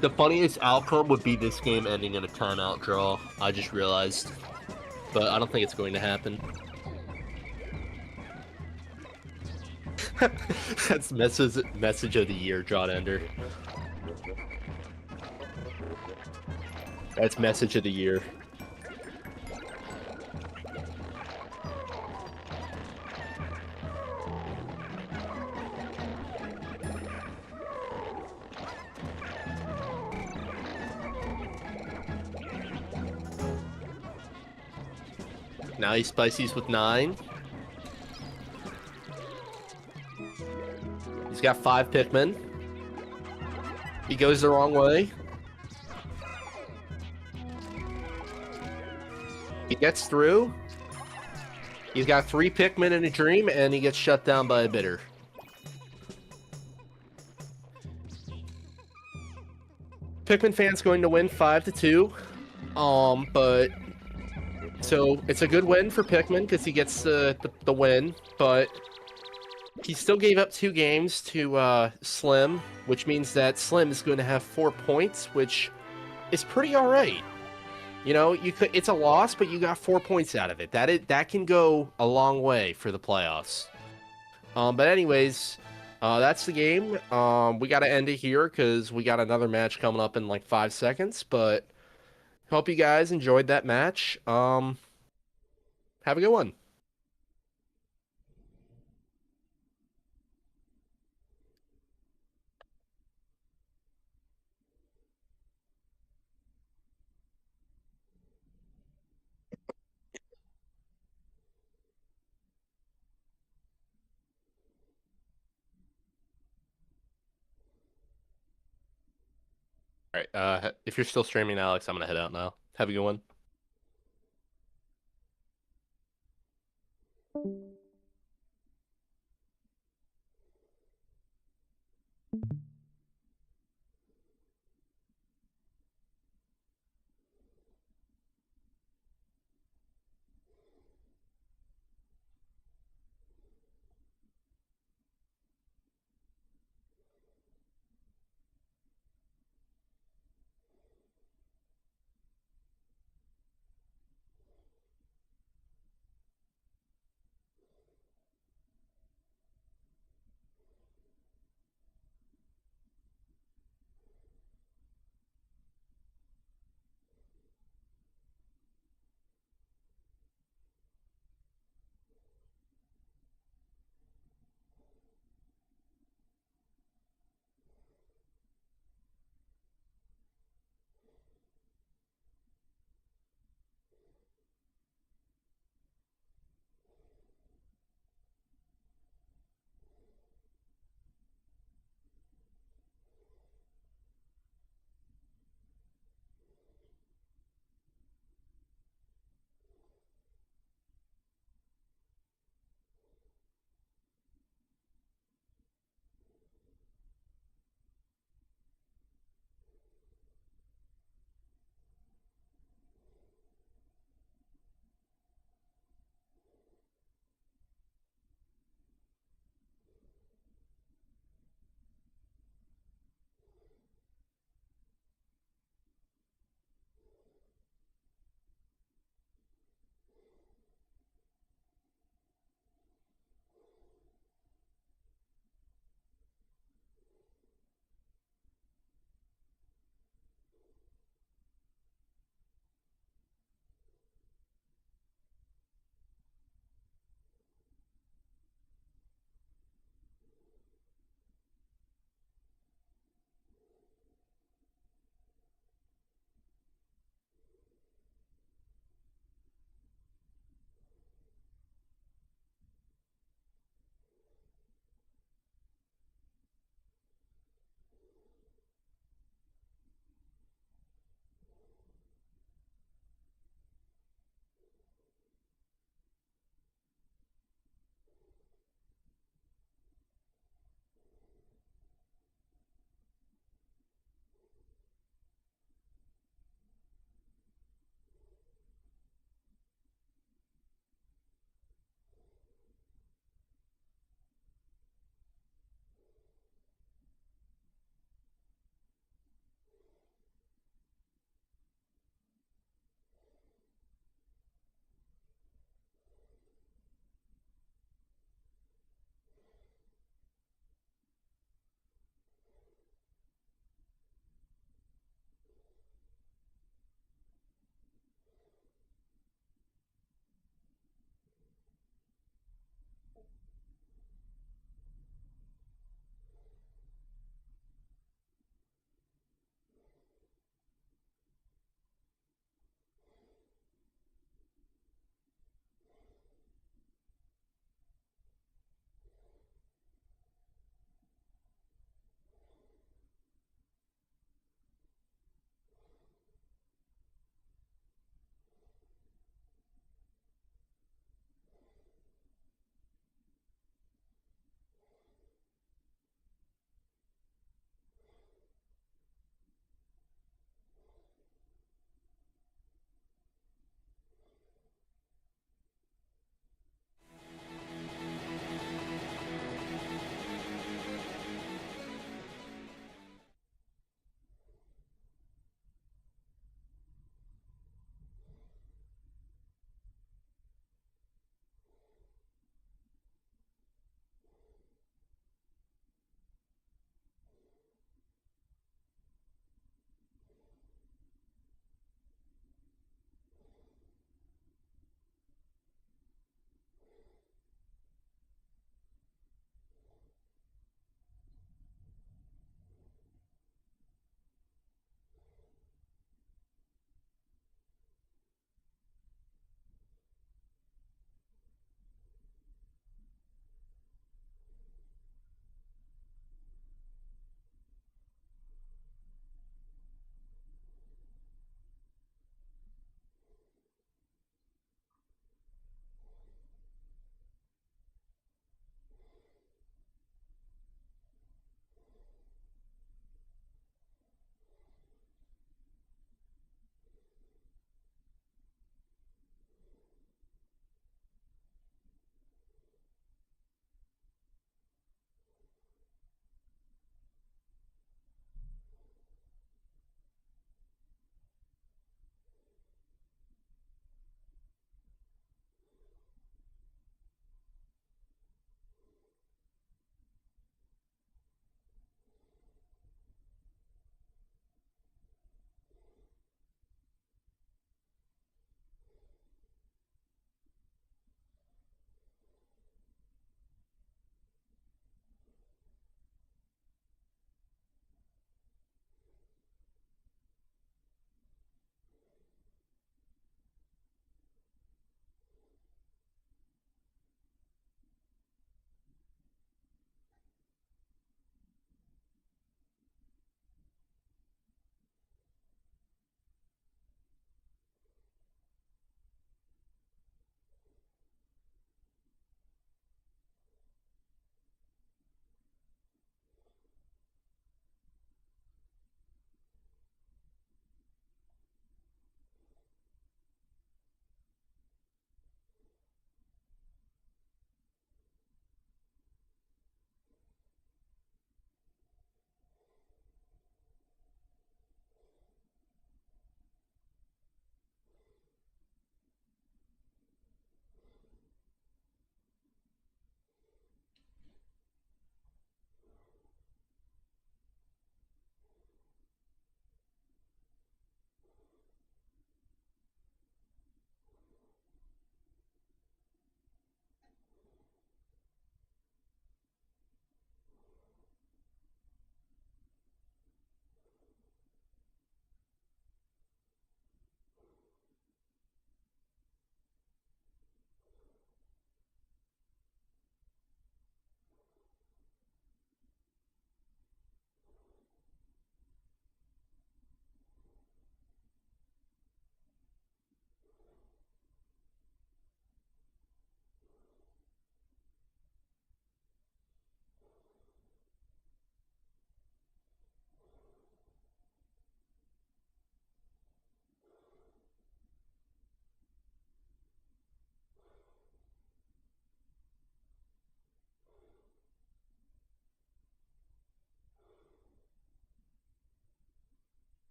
The funniest outcome would be this game ending in a timeout draw. I just realized. But I don't think it's going to happen. That's message of the year, John Ender. That's message of the year. Now he spicies with 9. He's got 5 Pikmin. He goes the wrong way. He gets through. He's got 3 Pikmin in a dream, and he gets shut down by a bitter. Pikmin fan's going to win 5-2. But so it's a good win for Pikmin because he gets the win, but he still gave up 2 games to Slim, which means that Slim is going to have 4 points, which is pretty all right. You know, it's a loss, but you got 4 points out of it. That can go a long way for the playoffs. But anyways, that's the game. We got to end it here because we got another match coming up in like 5 seconds. But hope you guys enjoyed that match. Have a good one. All right. If you're still streaming, Alex, I'm gonna head out now. Have a good one.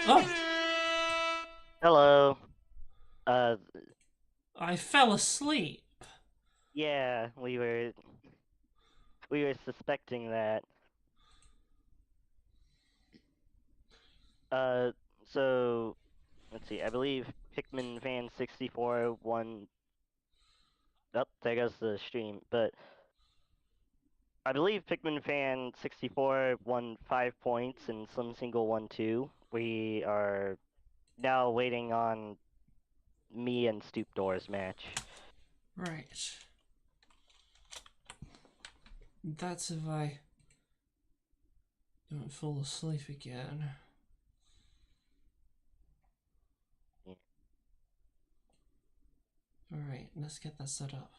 Oh, Hello. Uh, I fell asleep. yeah, we were suspecting that. Uh, so let's see. I believe Pikmin fan 64 won. Oh, there goes the stream. But I believe Pikmin fan 64 won 5 points and Slim Single won 2. We are now waiting on me and Stoop Doors match. Right. That's if I don't fall asleep again. Yeah. Alright, let's get that set up.